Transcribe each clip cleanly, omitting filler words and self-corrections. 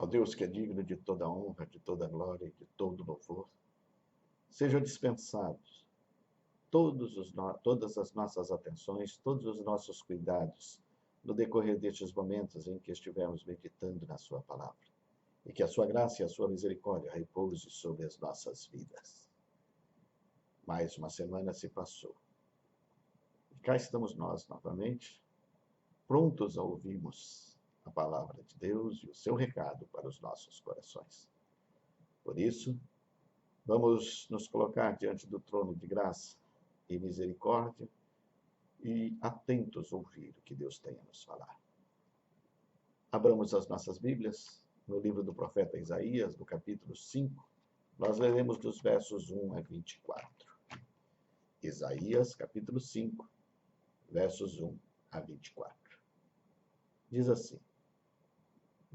Ó Deus, que é digno de toda honra, de toda glória e de todo louvor, sejam dispensados todas as nossas atenções, todos os nossos cuidados no decorrer destes momentos em que estivermos meditando na Sua palavra. E que a Sua graça e a Sua misericórdia repouse sobre as nossas vidas. Mais uma semana se passou. E cá estamos nós novamente, prontos a ouvirmos a palavra de Deus e o seu recado para os nossos corações. Por isso, vamos nos colocar diante do trono de graça e misericórdia e atentos a ouvir o que Deus tem a nos falar. Abramos as nossas Bíblias no livro do profeta Isaías, do capítulo 5. Nós leremos dos versos 1 a 24. Isaías, capítulo 5, versos 1 a 24. Diz assim: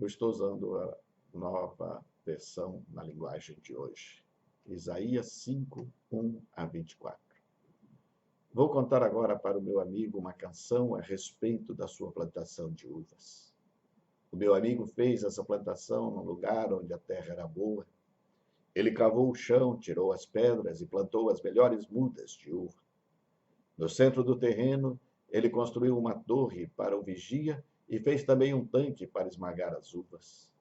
eu estou usando a nova versão na linguagem de hoje. Isaías 5, 1 a 24. Vou contar agora para o meu amigo uma canção a respeito da sua plantação de uvas. O meu amigo fez essa plantação num lugar onde a terra era boa. Ele cavou o chão, tirou as pedras e plantou as melhores mudas de uva. No centro do terreno, ele construiu uma torre para o vigia e fez também um tanque para esmagar as uvas.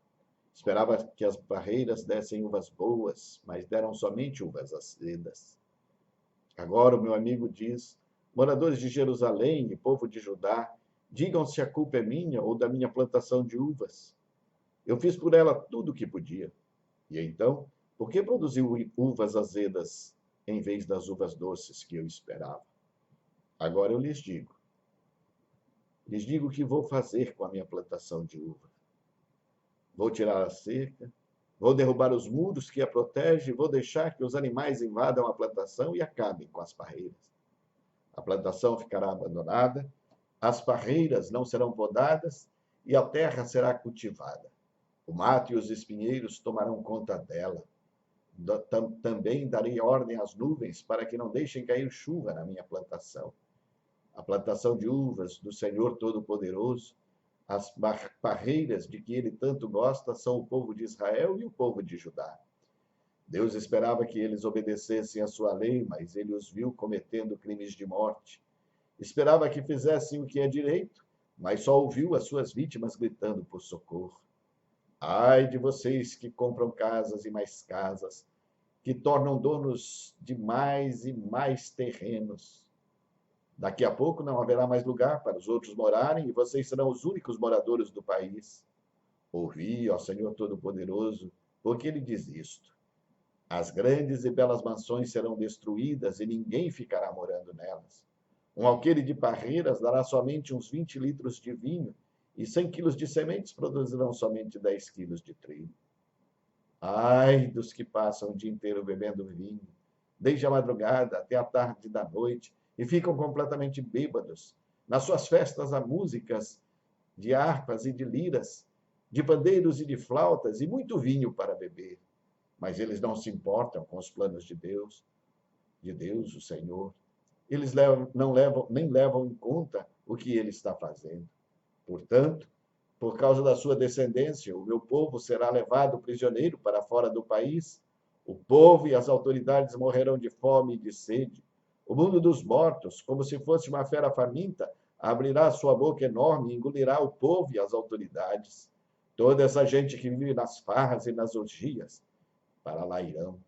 Esperava que as parreiras dessem uvas boas, mas deram somente uvas azedas. Agora o meu amigo diz: moradores de Jerusalém e povo de Judá, digam se a culpa é minha ou da minha plantação de uvas. Eu fiz por ela tudo o que podia. E então, por que produziu uvas azedas em vez das uvas doces que eu esperava? Agora eu lhes digo o que vou fazer com a minha plantação de uva. Vou tirar a cerca, vou derrubar os muros que a protegem e vou deixar que os animais invadam a plantação e acabem com as parreiras. A plantação ficará abandonada, as parreiras não serão podadas e a terra será cultivada. O mato e os espinheiros tomarão conta dela. Também darei ordem às nuvens para que não deixem cair chuva na minha plantação. A plantação de uvas do Senhor Todo-Poderoso, as parreiras de que ele tanto gosta, são o povo de Israel e o povo de Judá. Deus esperava que eles obedecessem a sua lei, mas ele os viu cometendo crimes de morte. Esperava que fizessem o que é direito, mas só ouviu as suas vítimas gritando por socorro. Ai de vocês que compram casas e mais casas, que tornam donos de mais e mais terrenos. Daqui a pouco não haverá mais lugar para os outros morarem e vocês serão os únicos moradores do país. Ouvi, ó Senhor Todo-Poderoso, porque ele diz isto: as grandes e belas mansões serão destruídas e ninguém ficará morando nelas. Um alqueire de parreiras dará somente uns 20 litros de vinho e 100 quilos de sementes produzirão somente 10 quilos de trigo. Ai dos que passam o dia inteiro bebendo vinho, desde a madrugada até a tarde da noite, e ficam completamente bêbados. Nas suas festas há músicas de harpas e de liras, de pandeiros e de flautas, e muito vinho para beber. Mas eles não se importam com os planos de Deus, o Senhor. Eles nem levam em conta o que ele está fazendo. Portanto, por causa da sua descendência, o meu povo será levado prisioneiro para fora do país. O povo e as autoridades morrerão de fome e de sede. O mundo dos mortos, como se fosse uma fera faminta, abrirá sua boca enorme e engolirá o povo e as autoridades. Toda essa gente que vive nas farras e nas orgias, para lá irão.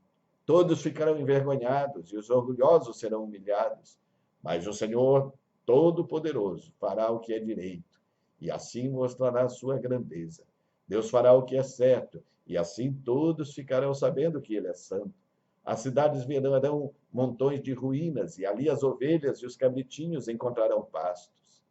Todos ficarão envergonhados e os orgulhosos serão humilhados. Mas o Senhor Todo-Poderoso fará o que é direito e assim mostrará a sua grandeza. Deus fará o que é certo e assim todos ficarão sabendo que ele é santo. As cidades verão montões de ruínas, e ali as ovelhas e os cabritinhos encontrarão pastos.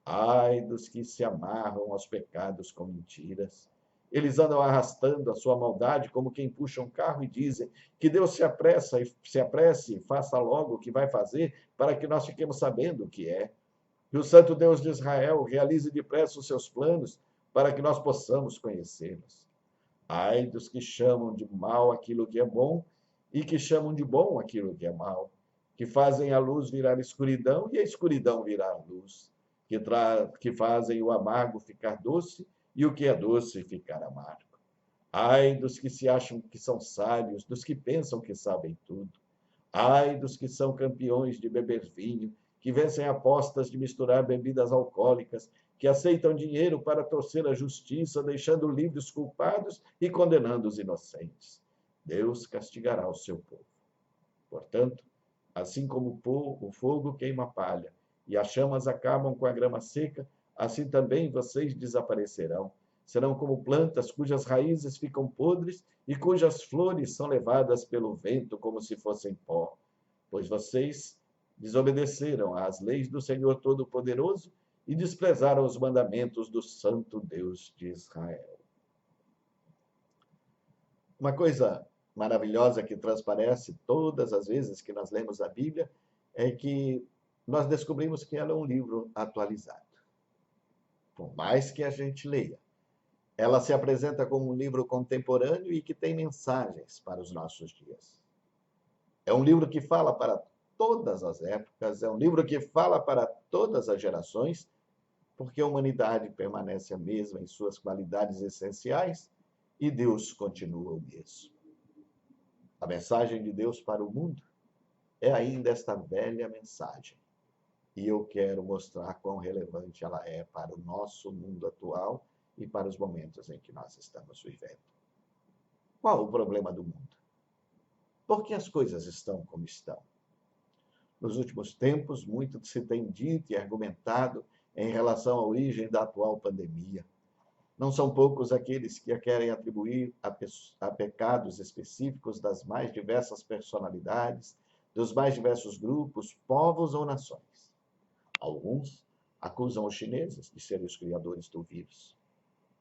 Ai dos que se amarram aos pecados com mentiras. Eles andam arrastando a sua maldade como quem puxa um carro e dizem que Deus se apresse e faça logo o que vai fazer para que nós fiquemos sabendo o que é. Que o Santo Deus de Israel realize depressa os seus planos para que nós possamos conhecê-los. Ai dos que chamam de mal aquilo que é bom e que chamam de bom aquilo que é mal, que fazem a luz virar escuridão e a escuridão virar luz, que fazem o amargo ficar doce e o que é doce ficar amargo. Ai dos que se acham que são sábios, dos que pensam que sabem tudo. Ai dos que são campeões de beber vinho, que vencem apostas de misturar bebidas alcoólicas, que aceitam dinheiro para torcer a justiça, deixando livres os culpados e condenando os inocentes. Deus castigará o seu povo. Portanto, assim como o fogo queima a palha e as chamas acabam com a grama seca, assim também vocês desaparecerão. Serão como plantas cujas raízes ficam podres e cujas flores são levadas pelo vento como se fossem pó. Pois vocês desobedeceram às leis do Senhor Todo-Poderoso e desprezaram os mandamentos do Santo Deus de Israel. Uma coisa maravilhosa que transparece todas as vezes que nós lemos a Bíblia é que nós descobrimos que ela é um livro atualizado. Por mais que a gente leia, ela se apresenta como um livro contemporâneo e que tem mensagens para os nossos dias. É um livro que fala para todas as épocas, é um livro que fala para todas as gerações, porque a humanidade permanece a mesma em suas qualidades essenciais e Deus continua o mesmo. A mensagem de Deus para o mundo é ainda esta velha mensagem. E eu quero mostrar quão relevante ela é para o nosso mundo atual e para os momentos em que nós estamos vivendo. Qual o problema do mundo? Por que as coisas estão como estão? Nos últimos tempos, muito se tem dito e argumentado em relação à origem da atual pandemia. Não são poucos aqueles que a querem atribuir a pecados específicos das mais diversas personalidades, dos mais diversos grupos, povos ou nações. Alguns acusam os chineses de serem os criadores do vírus.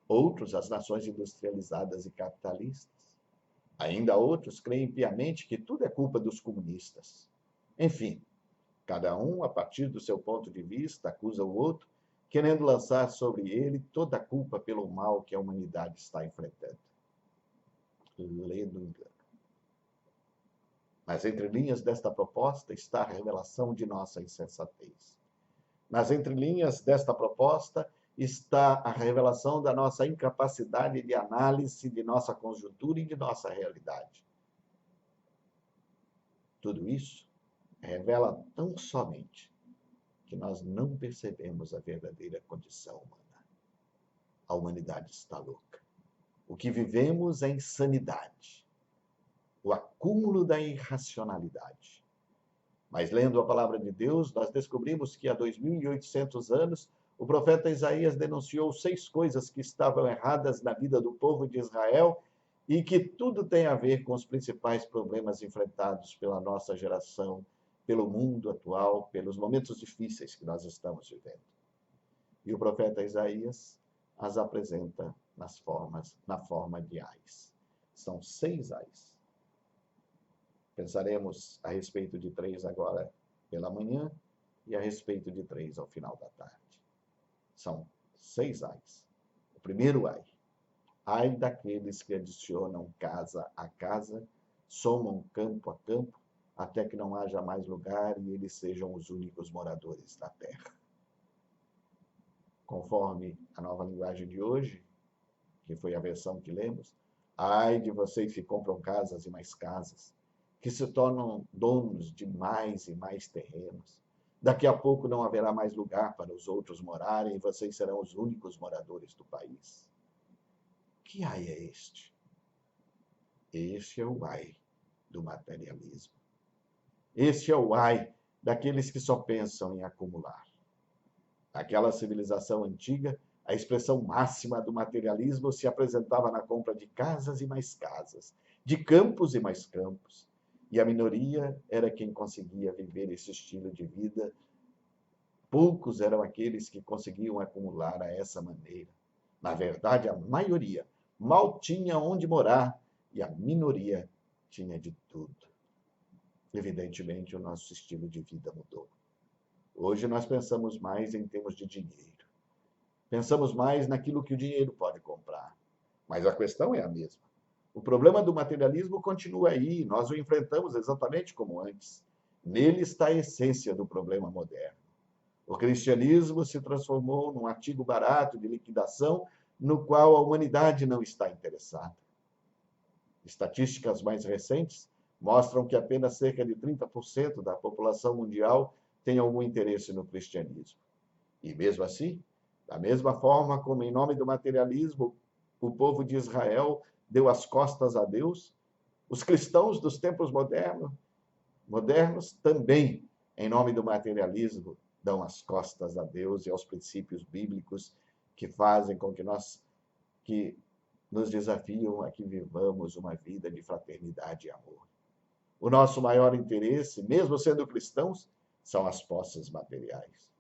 Outros, as nações industrializadas e capitalistas. Ainda outros creem piamente que tudo é culpa dos comunistas. Enfim, cada um, a partir do seu ponto de vista, acusa o outro, querendo lançar sobre ele toda a culpa pelo mal que a humanidade está enfrentando. Lendo engano. Nas entrelinhas desta proposta está a revelação de nossa insensatez. Nas entrelinhas desta proposta está a revelação da nossa incapacidade de análise de nossa conjuntura e de nossa realidade. Tudo isso revela tão somente que nós não percebemos a verdadeira condição humana. A humanidade está louca. O que vivemos é insanidade, o acúmulo da irracionalidade. Mas lendo a palavra de Deus, nós descobrimos que há 2.800 anos, o profeta Isaías denunciou 6 coisas que estavam erradas na vida do povo de Israel e que tudo tem a ver com os principais problemas enfrentados pela nossa geração, pelo mundo atual, pelos momentos difíceis que nós estamos vivendo. E o profeta Isaías as apresenta na forma de ais. São 6 ais. Pensaremos a respeito de 3 agora pela manhã e a respeito de 3 ao final da tarde. São 6 ais. O primeiro ai. Ai daqueles que adicionam casa a casa, somam campo a campo, até que não haja mais lugar e eles sejam os únicos moradores da terra. Conforme a nova linguagem de hoje, que foi a versão que lemos, ai de vocês que compram casas e mais casas, que se tornam donos de mais e mais terrenos. Daqui a pouco não haverá mais lugar para os outros morarem e vocês serão os únicos moradores do país. Que ai é este? Este é o ai do materialismo. Este é o ai daqueles que só pensam em acumular. Naquela civilização antiga, a expressão máxima do materialismo se apresentava na compra de casas e mais casas, de campos e mais campos. E a minoria era quem conseguia viver esse estilo de vida. Poucos eram aqueles que conseguiam acumular a essa maneira. Na verdade, a maioria mal tinha onde morar e a minoria tinha de tudo. Evidentemente, o nosso estilo de vida mudou. Hoje nós pensamos mais em termos de dinheiro. Pensamos mais naquilo que o dinheiro pode comprar. Mas a questão é a mesma. O problema do materialismo continua aí, nós o enfrentamos exatamente como antes. Nele está a essência do problema moderno. O cristianismo se transformou num artigo barato de liquidação no qual a humanidade não está interessada. Estatísticas mais recentes mostram que apenas cerca de 30% da população mundial tem algum interesse no cristianismo. E mesmo assim, da mesma forma como em nome do materialismo o povo de Israel deu as costas a Deus, os cristãos dos tempos modernos também, em nome do materialismo, dão as costas a Deus e aos princípios bíblicos que fazem com que nos desafiam a que vivamos uma vida de fraternidade e amor. O nosso maior interesse, mesmo sendo cristãos, são as posses materiais.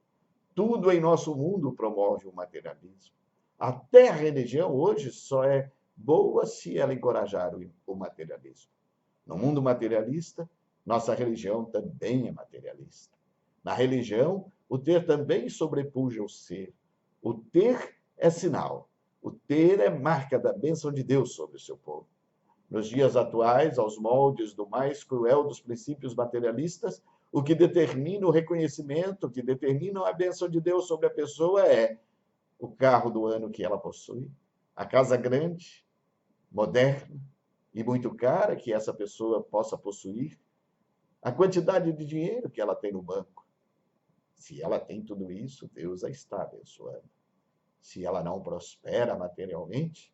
Tudo em nosso mundo promove o materialismo. Até a religião hoje só é boa se ela encorajar o materialismo. No mundo materialista, nossa religião também é materialista. Na religião, o ter também sobrepuja o ser. O ter é sinal. O ter é marca da bênção de Deus sobre o seu povo. Nos dias atuais, aos moldes do mais cruel dos princípios materialistas, o que determina o reconhecimento, o que determina a bênção de Deus sobre a pessoa é o carro do ano que ela possui, a casa grande, moderna e muito cara que essa pessoa possa possuir, a quantidade de dinheiro que ela tem no banco. Se ela tem tudo isso, Deus a está abençoando. Se ela não prospera materialmente,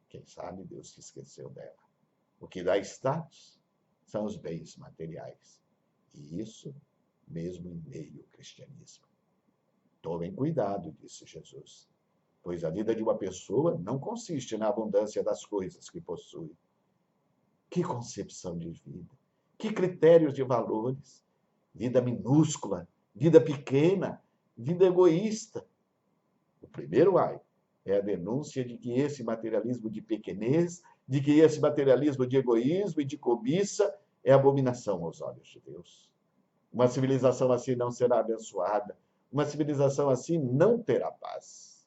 quem sabe Deus se esqueceu dela. O que dá status são os bens materiais. E isso mesmo em meio ao cristianismo. Tomem cuidado, disse Jesus, pois a vida de uma pessoa não consiste na abundância das coisas que possui. Que concepção de vida, que critérios de valores, vida minúscula, vida pequena, vida egoísta. O primeiro ai é a denúncia de que esse materialismo de pequenez, de que esse materialismo de egoísmo e de cobiça é abominação aos olhos de Deus. Uma civilização assim não será abençoada. Uma civilização assim não terá paz.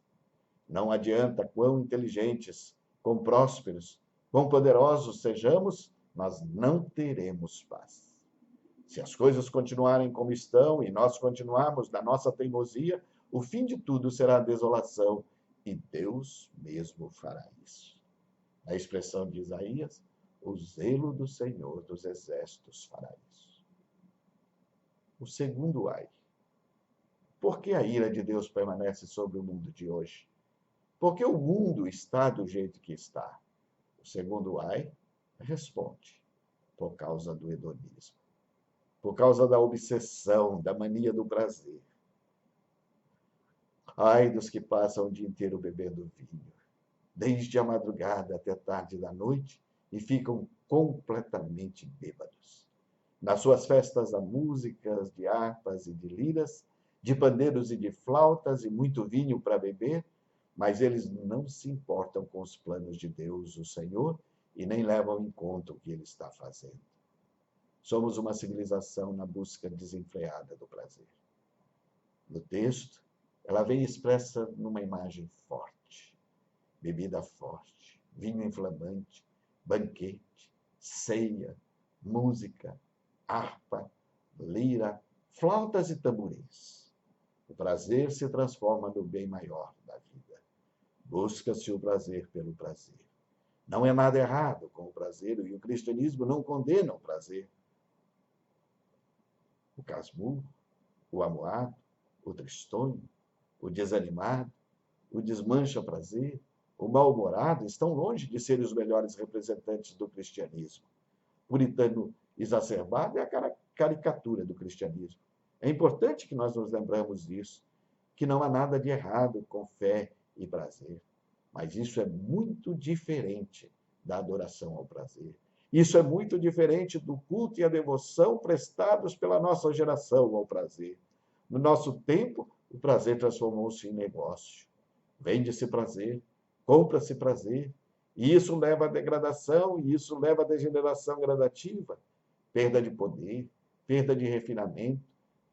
Não adianta quão inteligentes, quão prósperos, quão poderosos sejamos, nós não teremos paz. Se as coisas continuarem como estão e nós continuarmos na nossa teimosia, o fim de tudo será a desolação, e Deus mesmo fará isso. A expressão de Isaías, o zelo do Senhor dos Exércitos fará isso. O segundo ai. Por que a ira de Deus permanece sobre o mundo de hoje? Porque o mundo está do jeito que está. O segundo ai responde, por causa do hedonismo, por causa da obsessão, da mania do prazer. Ai dos que passam o dia inteiro bebendo vinho, desde a madrugada até tarde da noite, e ficam completamente bêbados. Nas suas festas há músicas de harpas e de liras, de pandeiros e de flautas, e muito vinho para beber, mas eles não se importam com os planos de Deus, o Senhor, e nem levam em conta o que ele está fazendo. Somos uma civilização na busca desenfreada do prazer. No texto, ela vem expressa numa imagem forte. Bebida forte, vinho inflamante, banquete, ceia, música, harpa, lira, flautas e tamborins. O prazer se transforma no bem maior da vida. Busca-se o prazer pelo prazer. Não é nada errado com o prazer, e o cristianismo não condena o prazer. O casmurro, o amuado, o tristonho, o desanimado, o desmancha-prazer, o mal-humorado estão longe de serem os melhores representantes do cristianismo. Puritano exacerbado é a caricatura do cristianismo. É importante que nós nos lembramos disso, que não há nada de errado com fé e prazer. Mas isso é muito diferente da adoração ao prazer. Isso é muito diferente do culto e a devoção prestados pela nossa geração ao prazer. No nosso tempo, o prazer transformou-se em negócio. Vende-se prazer, compra-se prazer, e isso leva à degradação, e isso leva à degeneração gradativa, perda de poder, perda de refinamento,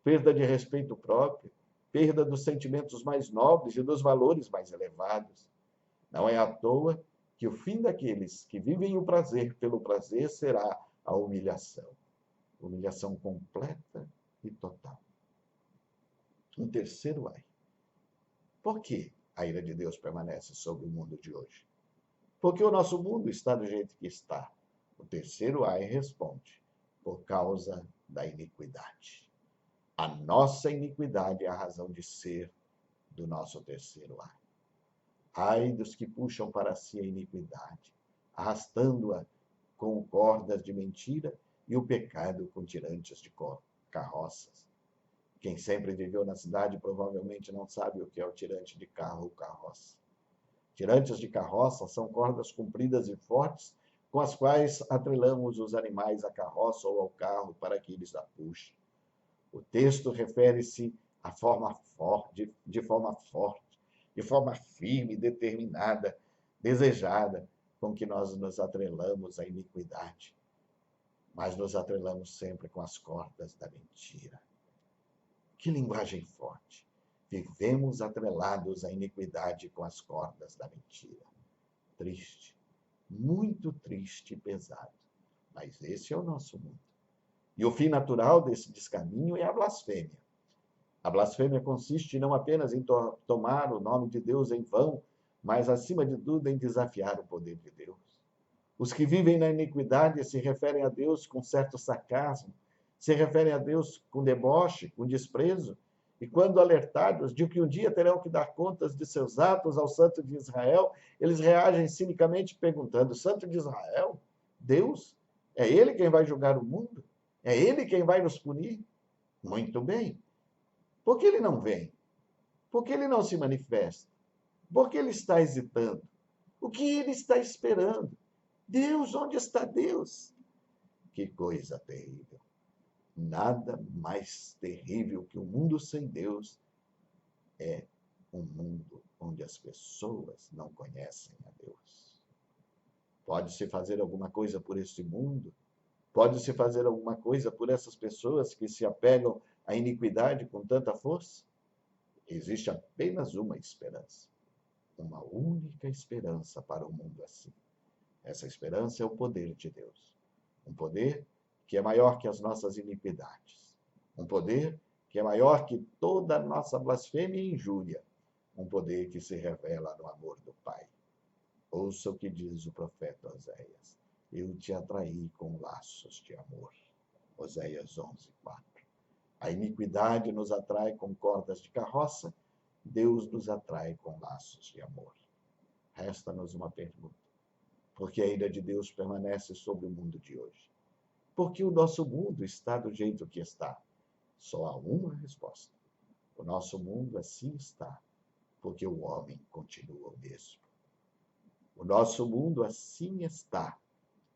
perda de respeito próprio, perda dos sentimentos mais nobres e dos valores mais elevados. Não é à toa que o fim daqueles que vivem o prazer pelo prazer será a humilhação. Humilhação completa e total. Um terceiro ai. Por que a ira de Deus permanece sobre o mundo de hoje? Porque o nosso mundo está do jeito que está. O terceiro ai responde: por causa da iniquidade. A nossa iniquidade é a razão de ser do nosso terceiro ai. Ai dos que puxam para si a iniquidade, arrastando-a com cordas de mentira e o pecado com tirantes de carroças. Quem sempre viveu na cidade provavelmente não sabe o que é o tirante de carro ou carroça. Tirantes de carroça são cordas compridas e fortes com as quais atrelamos os animais à carroça ou ao carro para que eles a puxem. O texto refere-se à forma forte, de forma firme, determinada, desejada, com que nós nos atrelamos à iniquidade. Mas nos atrelamos sempre com as cordas da mentira. Que linguagem forte! Vivemos atrelados à iniquidade com as cordas da mentira. Triste, muito triste e pesado. Mas esse é o nosso mundo. E o fim natural desse descaminho é a blasfêmia. A blasfêmia consiste não apenas em tomar o nome de Deus em vão, mas, acima de tudo, em desafiar o poder de Deus. Os que vivem na iniquidade se referem a Deus com certo sarcasmo, se referem a Deus com deboche, com desprezo, e quando alertados de que um dia terão que dar contas de seus atos ao Santo de Israel, eles reagem cinicamente perguntando: Santo de Israel? Deus? É Ele quem vai julgar o mundo? É Ele quem vai nos punir? Muito bem. Por que Ele não vem? Por que Ele não se manifesta? Por que Ele está hesitando? O que Ele está esperando? Deus, onde está Deus? Que coisa terrível. Nada mais terrível que um mundo sem Deus é um mundo onde as pessoas não conhecem a Deus. Pode-se fazer alguma coisa por este mundo? Pode-se fazer alguma coisa por essas pessoas que se apegam à iniquidade com tanta força? Existe apenas uma esperança. Uma única esperança para um mundo assim. Essa esperança é o poder de Deus. Um poder que é maior que as nossas iniquidades. Um poder que é maior que toda a nossa blasfêmia e injúria. Um poder que se revela no amor do Pai. Ouça o que diz o profeta Oséias. Eu te atraí com laços de amor. Oséias 11:4. A iniquidade nos atrai com cordas de carroça, Deus nos atrai com laços de amor. Resta-nos uma pergunta. Por que a ira de Deus permanece sobre o mundo de hoje? Porque o nosso mundo está do jeito que está. Só há uma resposta. O nosso mundo assim está, porque o homem continua o mesmo. O nosso mundo assim está,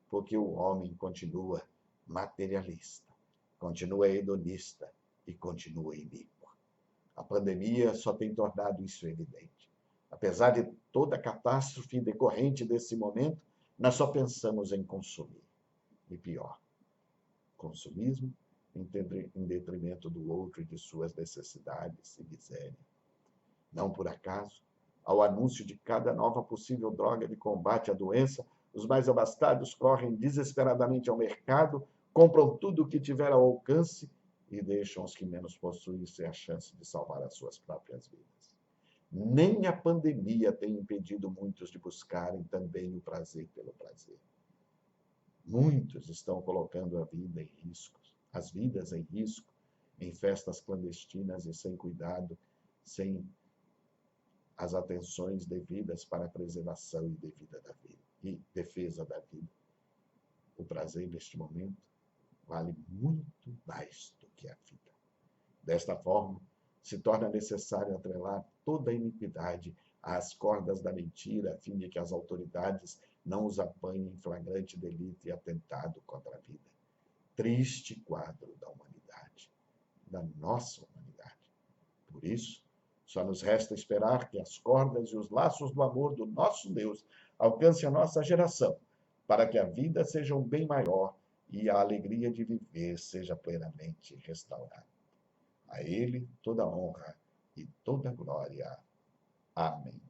porque o homem continua materialista, continua hedonista e continua iníquo. A pandemia só tem tornado isso evidente. Apesar de toda a catástrofe decorrente desse momento, nós só pensamos em consumir. E pior, consumismo em detrimento do outro e de suas necessidades e miséria. Não por acaso, ao anúncio de cada nova possível droga de combate à doença, os mais abastados correm desesperadamente ao mercado, compram tudo o que tiver ao alcance e deixam os que menos possuem sem a chance de salvar as suas próprias vidas. Nem a pandemia tem impedido muitos de buscarem também o prazer pelo prazer. Muitos estão colocando a vida em risco, as vidas em risco, em festas clandestinas e sem cuidado, sem as atenções devidas para a preservação e defesa da vida. O prazer neste momento vale muito mais do que a vida. Desta forma, se torna necessário atrelar toda a iniquidade às cordas da mentira, a fim de que as autoridades não os apanhem em flagrante delito e atentado contra a vida. Triste quadro da humanidade, da nossa humanidade. Por isso, só nos resta esperar que as cordas e os laços do amor do nosso Deus alcancem a nossa geração, para que a vida seja um bem maior e a alegria de viver seja plenamente restaurada. A Ele toda honra e toda glória. Amém.